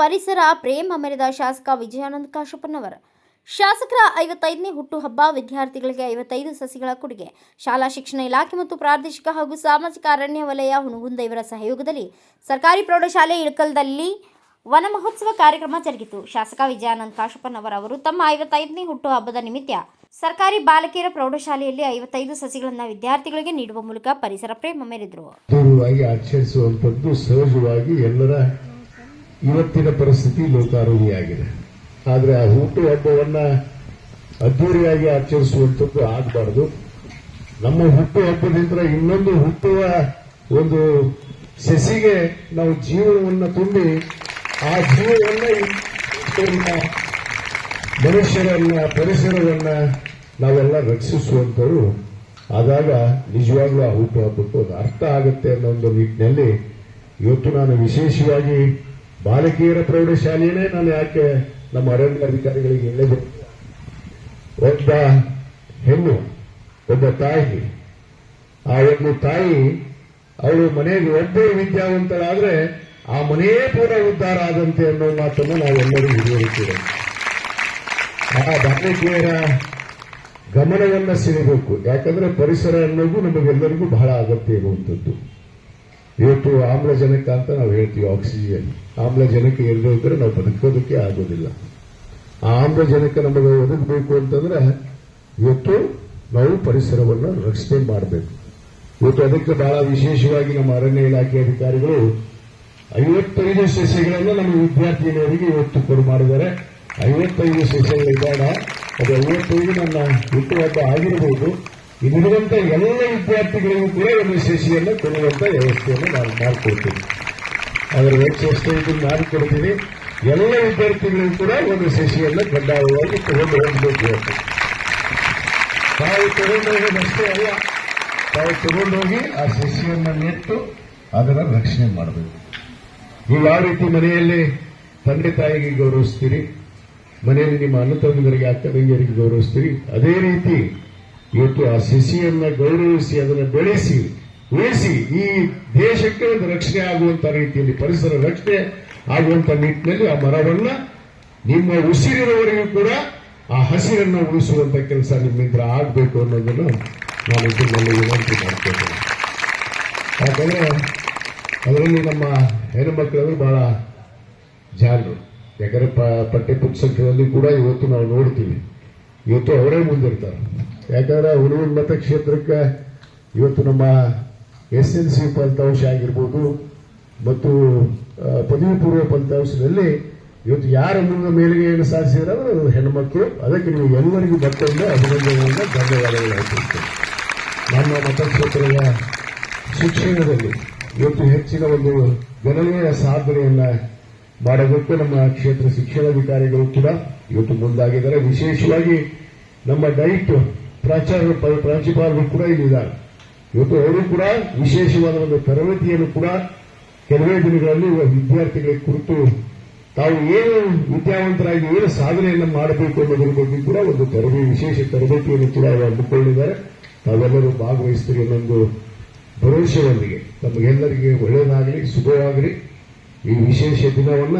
ಪರಿಸರ ಪ್ರೇಮ ಮೆರೆದ ಶಾಸಕ ವಿಜಯಾನಂದ ಕಾಶಪ್ಪನವರ ಶಾಸಕರ 55ನೇ ಹುಟ್ಟುಹಬ್ಬ ವಿದ್ಯಾರ್ಥಿಗಳಿಗೆ 55 ಸಸಿಗಳ ಕೊಡುಗೆ. ಶಾಲಾ ಶಿಕ್ಷಣ ಇಲಾಖೆ ಮತ್ತು ಪ್ರಾದೇಶಿಕ ಹಾಗೂ ಸಾಮಾಜಿಕ ಅರಣ್ಯ ವಲಯ ಹುನಗುಂದ ಇವರ ಸಹಯೋಗದಲ್ಲಿ ಸರ್ಕಾರಿ ಪ್ರೌಢಶಾಲೆ ಇಳಕಲ್ದಲ್ಲಿ ವನ ಮಹೋತ್ಸವ ಕಾರ್ಯಕ್ರಮ ಜರುಗಿತು. ಶಾಸಕ ವಿಜಯಾನಂದ ಕಾಶಪ್ಪನವರ ಅವರು ತಮ್ಮ 55ನೇ ಹುಟ್ಟುಹಬ್ಬದ ನಿಮಿತ್ತ ಸರ್ಕಾರಿ ಬಾಲಕಿಯರ ಪ್ರೌಢಶಾಲೆಯಲ್ಲಿ 55 ಸಸಿಗಳನ್ನು ವಿದ್ಯಾರ್ಥಿಗಳಿಗೆ ನೀಡುವ ಮೂಲಕ ಪರಿಸರ ಪ್ರೇಮ ಮೆರೆದರು. ಆಚರಿಸುವಂತದ್ದು ಸಹಜವಾಗಿ ಎಲ್ಲರ ಇವತ್ತಿನ ಪರಿಸ್ಥಿತಿ ಲೋಕಾರೂಢಿಯಾಗಿದೆ. ಆದರೆ ಆ ಹುಟ್ಟುಹಬ್ಬವನ್ನ ಅದ್ದೂರಿಯಾಗಿ ಆಚರಿಸುವಂಥದ್ದು ಆಗಬಾರ್ದು. ನಮ್ಮ ಹುಟ್ಟುಹಬ್ಬದಿಂದ ಇನ್ನೊಂದು ಹುಟ್ಟುವ ಒಂದು ಸಸಿಗೆ ನಾವು ಜೀವನವನ್ನು ತುಂಬಿ ಆ ಜೀವವನ್ನ ಮನುಷ್ಯರನ್ನ ಪರಿಸರವನ್ನ ನಾವೆಲ್ಲ ರಕ್ಷಿಸುವಂತರು ಆದಾಗ ನಿಜವಾಗ್ಲೂ ಆ ಹುಟ್ಟುಹಬ್ಬಕ್ಕೆ ಒಂದು ಅರ್ಥ ಆಗುತ್ತೆ ಅನ್ನೋ ಒಂದು ನಿಟ್ಟಿನಲ್ಲಿ ಇವತ್ತು ನಾನು ವಿಶೇಷವಾಗಿ ಬಾಲಕಿಯರ ಪ್ರೌಢಶಾಲೆಯೇ ನಾನು ಯಾಕೆ ನಮ್ಮ ಅರಣ್ಯ ಅಧಿಕಾರಿಗಳಿಗೆ ಹೇಳಬೇಕು. ಒಬ್ಬ ಹೆಣ್ಣು, ಒಬ್ಬ ತಾಯಿ, ಆ ಒಂದು ತಾಯಿ ಅವಳು ಮನೆಗೆ ಒಬ್ಬರು ವಿದ್ಯಾವಂತರಾದ್ರೆ ಆ ಮನೆಯೇ ಪೂರ ಉದ್ಧಾರ ಆದಂತೆ ಅನ್ನೋ ಮಾತನ್ನು ನಾವೆಲ್ಲರೂ ಹಿಡಿಯುತ್ತೇವೆ. ಆ ಬಾಲಕಿಯರ ಗಮನವನ್ನ ಸೆಳೆಯಬೇಕು. ಯಾಕಂದ್ರೆ ಪರಿಸರ ಅನ್ನೋದು ನಮಗೆಲ್ಲರಿಗೂ ಬಹಳ ಅಗತ್ಯ ಇರುವಂಥದ್ದು. ಇವತ್ತು ಆಮ್ಲಜನಕ ಅಂತ ನಾವು ಹೇಳ್ತೀವಿ, ಆಕ್ಸಿಜನ್. ಆಮ್ಲಜನಕ ಇಲ್ಲದೆ ಇದ್ರೆ ನಾವು ಬದುಕೋದಕ್ಕೆ ಆಗೋದಿಲ್ಲ. ಆ ಆಮ್ಲಜನಕ ನಮಗೆ ಒದಗಬೇಕು ಅಂತಂದ್ರೆ ಇವತ್ತು ನಾವು ಪರಿಸರವನ್ನು ರಕ್ಷಣೆ ಮಾಡಬೇಕು. ಇವತ್ತು ಅದಕ್ಕೆ ಬಹಳ ವಿಶೇಷವಾಗಿ ನಮ್ಮ ಅರಣ್ಯ ಇಲಾಖೆ ಅಧಿಕಾರಿಗಳು 55 ಸಸ್ಯಗಳನ್ನು ನಮ್ಮ ವಿದ್ಯಾರ್ಥಿನಿಯರಿಗೆ ಇವತ್ತು ಕೊಡು ಮಾಡಿದ್ದಾರೆ. 55 ಸಸ್ಯಗಳಿದ್ದಾಡ ಅದು 55 ನನ್ನ ಹುಟ್ಟುಹಬ್ಬ ಆಗಿರಬಹುದು. ಇಲ್ಲಿರುವಂತ ಎಲ್ಲ ವಿದ್ಯಾರ್ಥಿಗಳಿಗೂ ಕೂಡ ಒಂದು ಸಸಿಯನ್ನು ಕೊಡುವಂತ ವ್ಯವಸ್ಥೆಯನ್ನು ನಾನು ಮಾಡಿಕೊಡ್ತೀನಿ. ಅದರ ವೆಚ್ಚ ಎಷ್ಟು ಇದನ್ನು ನಾನು ಕೊಡ್ತೀನಿ. ಎಲ್ಲ ವಿದ್ಯಾರ್ಥಿಗಳಿಗೂ ಕೂಡ ಒಂದು ಸಸಿಯನ್ನು ಕಡ್ಡಾಯವಾಗಿ ತಗೊಂಡು ಹೋಗಬೇಕು. ತಾವು ತಗೊಂಡು ಹೋಗೋದಷ್ಟೇ ಅಲ್ಲ, ತಾವು ತಗೊಂಡೋಗಿ ಆ ಸಸಿಯನ್ನು ನೆಟ್ಟು ಅದನ್ನು ರಕ್ಷಣೆ ಮಾಡಬೇಕು. ನೀವು ಯಾವ ರೀತಿ ಮನೆಯಲ್ಲಿ ತಂದೆ ತಾಯಿಗೆ ಗೌರವಿಸ್ತೀರಿ, ಮನೆಯಲ್ಲಿ ನಿಮ್ಮ ಅಣ್ಣ ತಮ್ಮಂದಿರಿಗೆ ಅಕ್ಕ ತಂಗಿಯರಿಗೆ ಗೌರವಿಸ್ತೀರಿ, ಅದೇ ರೀತಿ ಇವತ್ತು ಆ ಸಸಿಯನ್ನ ಗೌರವಿಸಿ ಅದನ್ನು ಬೆಳೆಸಿ ಉಳಿಸಿ ಈ ದೇಶಕ್ಕೆ ಒಂದು ರಕ್ಷಣೆ ಆಗುವಂತ ರೀತಿಯಲ್ಲಿ ಪರಿಸರ ರಕ್ಷಣೆ ಆಗುವಂತ ನಿಟ್ಟಿನಲ್ಲಿ ಆ ಮರವನ್ನ ನಿಮ್ಮ ಉಸಿರಿನವರೆಗೂ ಕೂಡ ಆ ಹಸಿರನ್ನು ಉಳಿಸುವಂತ ಕೆಲಸ ನಿಮ್ಮಿಂದ ಆಗಬೇಕು ಅನ್ನೋದನ್ನು ನಾನು ಇದರಲ್ಲಿ ವಿನಂತಿ ಮಾಡ್ತೇನೆ. ಯಾಕಂದ್ರೆ ಅದರಲ್ಲಿ ನಮ್ಮ ಹೆಣ್ಣುಮಕ್ಕಳಲ್ಲಿ ಬಹಳ ಜಾಣರು. ಯಾಕಂದ್ರೆ ಪಠ್ಯ ಪುಸ್ತಕದಲ್ಲಿ ಕೂಡ ಇವತ್ತು ನಾವು ನೋಡ್ತೀವಿ, ಇವತ್ತು ಅವರೇ ಮುಂದಿರ್ತಾರೆ. ಯಾಕಂದ್ರೆ ಹುನಗುಂದ ಮತಕ್ಷೇತ್ರಕ್ಕೆ ಇವತ್ತು ನಮ್ಮ SLC ಫಲಿತಾಂಶ ಆಗಿರ್ಬೋದು ಮತ್ತು ಪದವಿ ಪೂರ್ವ ಫಲಿತಾಂಶದಲ್ಲಿ ಇವತ್ತು ಯಾರ ಮುಂದೆ ಮೇಲುಗೈಯನ್ನು ಸಾಧಿಸಿದ್ರೆ ಅದು ಹೆಣ್ಮಕ್ಳು. ಅದಕ್ಕೆ ನೀವು ಎಲ್ಲರಿಗೂ ಮತ್ತೊಂದು ಅಭಿನಂದನೆಯಿಂದ ಧನ್ಯವಾದಗಳು ಹೇಳ್ತಿರ್ತೇನೆ. ನಮ್ಮ ಮತಕ್ಷೇತ್ರದ ಶಿಕ್ಷಣದಲ್ಲಿ ಇವತ್ತು ಹೆಚ್ಚಿನ ಒಂದು ಗಣನೀಯ ಸಾಧನೆಯನ್ನ ಮಾಡೋದಕ್ಕೆ ನಮ್ಮ ಕ್ಷೇತ್ರ ಶಿಕ್ಷಣಾಧಿಕಾರಿಗಳು ಕೂಡ ಇವತ್ತು ಮುಂದಾಗಿದ್ದಾರೆ. ವಿಶೇಷವಾಗಿ ನಮ್ಮ ಡೈಟ್ ಪ್ರಾಂಶುಪಾಲರು ಕೂಡ ಇಲ್ಲಿದ್ದಾರೆ. ಇವತ್ತು ಅವರು ಕೂಡ ವಿಶೇಷವಾದ ಒಂದು ತರಬೇತಿಯನ್ನು ಕೂಡ ಕೆಲವೇ ದಿನಗಳಲ್ಲಿ ವಿದ್ಯಾರ್ಥಿಗಳ ಕುರಿತು ತಾವು ಏನು ವಿದ್ಯಾವಂತರಾಗಿ ಏನು ಸಾಧನೆಯನ್ನು ಮಾಡಬೇಕು ಅನ್ನೋದ್ರ ಬಗ್ಗೆ ಕೂಡ ಒಂದು ವಿಶೇಷ ತರಬೇತಿಯನ್ನು ಕೂಡ ಹಮ್ಮಿಕೊಂಡಿದ್ದಾರೆ. ತಾವೆಲ್ಲರೂ ಭಾಗವಹಿಸ್ತೀರಿ ಅನ್ನೊಂದು ಭರವಸೆಯೊಂದಿಗೆ ನಮಗೆಲ್ಲರಿಗೆ ಒಳ್ಳೆಯದಾಗಲಿ, ಶುಭವಾಗಲಿ. ಈ ವಿಶೇಷ ದಿನವನ್ನ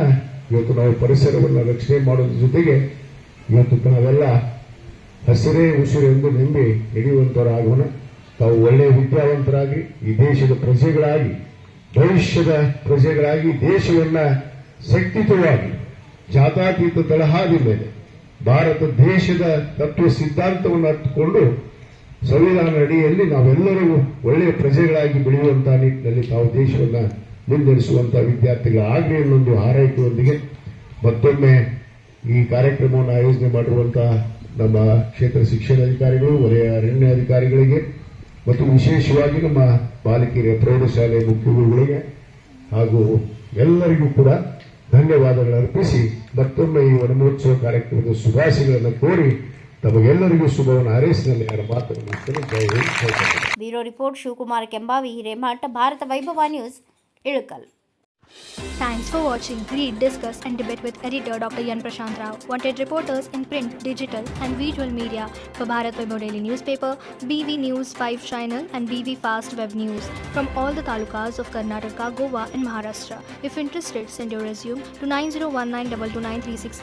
ಇವತ್ತು ನಾವು ಪರಿಸರವನ್ನು ರಕ್ಷಣೆ ಮಾಡೋದ್ರ ಜೊತೆಗೆ ಇವತ್ತು ನಾವೆಲ್ಲ ಹಸಿರೇ ಉಸಿರೆಂದು ನಂಬಿ ನಡೆಯುವಂತವರಾಗೋಣ. ತಾವು ಒಳ್ಳೆಯ ವಿದ್ಯಾವಂತರಾಗಿ ಈ ದೇಶದ ಪ್ರಜೆಗಳಾಗಿ, ಭವಿಷ್ಯದ ಪ್ರಜೆಗಳಾಗಿ ದೇಶವನ್ನ ಶಕ್ತಿಯುತವಾಗಿ ಜಾತ್ಯತೀತ ತಳಹಾದಿ ಮೇಲೆ ಭಾರತ ದೇಶದ ತತ್ವ ಸಿದ್ಧಾಂತವನ್ನು ಅರ್ಥಕೊಂಡು ಸಂವಿಧಾನ ಅಡಿಯಲ್ಲಿ ನಾವೆಲ್ಲರೂ ಒಳ್ಳೆಯ ಪ್ರಜೆಗಳಾಗಿ ಬೆಳೆಯುವಂತಹ ನಿಟ್ಟಿನಲ್ಲಿ ತಾವು ದೇಶವನ್ನು ಮುನ್ನಡೆಸುವಂತಹ ವಿದ್ಯಾರ್ಥಿಗಳಾಗಲಿ ಅನ್ನೊಂದು ಹಾರೈಕೆಯೊಂದಿಗೆ ಮತ್ತೊಮ್ಮೆ ಈ ಕಾರ್ಯಕ್ರಮವನ್ನು ಆಯೋಜನೆ ಮಾಡಿರುವಂತಹ ನಮ್ಮ ಕ್ಷೇತ್ರ ಶಿಕ್ಷಣಾಧಿಕಾರಿಗಳು, ವಲಯ ಅರಣ್ಯ ಅಧಿಕಾರಿಗಳಿಗೆ ಮತ್ತು ವಿಶೇಷವಾಗಿ ನಮ್ಮ ಬಾಲಕಿಯರ ಪ್ರೌಢಶಾಲೆ ಮುಖ್ಯ ಗುರುಗಳಿಗೆ ಹಾಗೂ ಎಲ್ಲರಿಗೂ ಕೂಡ ಧನ್ಯವಾದಗಳನ್ನು ಅರ್ಪಿಸಿ ಮತ್ತೊಮ್ಮೆ ಈ ವನಮಹೋತ್ಸವ ಕಾರ್ಯಕ್ರಮದ ಶುಭಾಶಯಗಳನ್ನು ಕೋರಿ ತಮಗೆಲ್ಲರಿಗೂ ಶುಭವನ್ನು ಹಾರೈಸಿ ನನ್ನ ಯಾರ ಮಾತನ್ನು ಬ್ಯೂರೋ ರಿಪೋರ್ಟ್ ಶಿವಕುಮಾರ್ ಕೆಂಬಾವಿ, ಹಿರೇಮಠ, ಭಾರತ ವೈಭವ news, Ilkal. Thanks for watching. Read, discuss, and debate with editor Dr. Yan Prashant Rao. Wanted reporters in print, digital, and visual media for Bharat Vaibhav Daily Newspaper, BV News 5 Channel, and BV Fast Web News from all the talukas of Karnataka, Goa, and Maharashtra. If interested, send your resume to 9019229369.